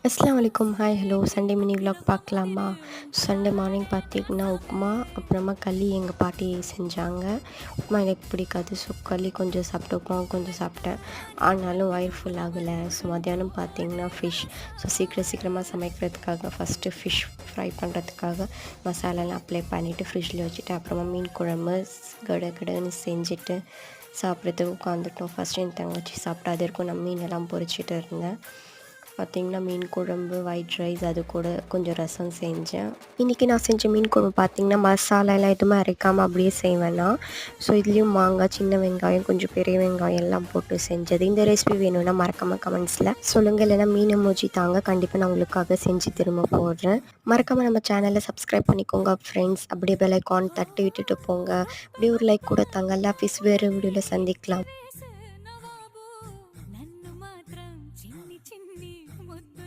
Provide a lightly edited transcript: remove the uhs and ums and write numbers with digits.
அஸ்ஸலாமு அலைக்கும். Hi, hello. Sunday mini vlog பார்க்கலாமா? சண்டே மார்னிங் பார்த்தீங்கன்னா, உப்புமா, அப்புறமா களி எங்கள் பாட்டி செஞ்சாங்க. உப்புமா எனக்கு பிடிக்காது. ஸோ களி கொஞ்சம் சாப்பிட்டேன், உப்புமாவும் கொஞ்சம் சாப்பிட்டேன். ஆனாலும் வயிறு ஃபுல் ஆகலை. ஸோ மத்தியானம் பார்த்தீங்கன்னா ஃபிஷ். ஸோ சீக்கிரமாக சமைக்கிறதுக்காக ஃபஸ்ட்டு ஃபிஷ் ஃப்ரை பண்ணுறதுக்காக மசாலாலாம் அப்ளை பண்ணிவிட்டு ஃப்ரிட்ஜில் வச்சுட்டு, அப்புறமா மீன் குழம்பு கடன்னு செஞ்சுட்டு சாப்பிட்றதுக்கு உட்காந்துட்டோம். ஃபஸ்ட்டு என் தங்கச்சி சாப்பிட்டா, அது வரைக்கும் நான் மீனெல்லாம் பொரிச்சிட்டு இருந்தேன். பார்த்திங்கன்னா மீன் குழம்பு, ஒயிட் ரைஸ், அது கூட கொஞ்சம் ரசம் செஞ்சேன். இன்றைக்கி நான் செஞ்ச மீன் குழம்பு பார்த்திங்கன்னா மசாலாலாம் எதுவுமே அரைக்காமல் அப்படியே செய்வேன்னா. ஸோ இதுலேயும் மாங்காய், சின்ன வெங்காயம், கொஞ்சம் பெரிய வெங்காயம் எல்லாம் போட்டு செஞ்சது. இந்த ரெசிபி வேணும்னா மறக்காமல் கமெண்ட்ஸில் சொல்லுங்கள். இல்லைனா மீன் எமோஜி தாங்க, கண்டிப்பாக நான் உங்களுக்காக செஞ்சு திரும்ப போடுறேன். மறக்காமல் நம்ம சேனலை சப்ஸ்கிரைப் பண்ணிக்கோங்க ஃப்ரெண்ட்ஸ். அப்படியே பெல் ஐகான் தட்டி விட்டுட்டு போங்க. அப்படியே ஒரு லைக் கூட தாங்க. அல்லா ஹாஃபிஸ். வேறு வீடியோவில் சந்திக்கலாம்.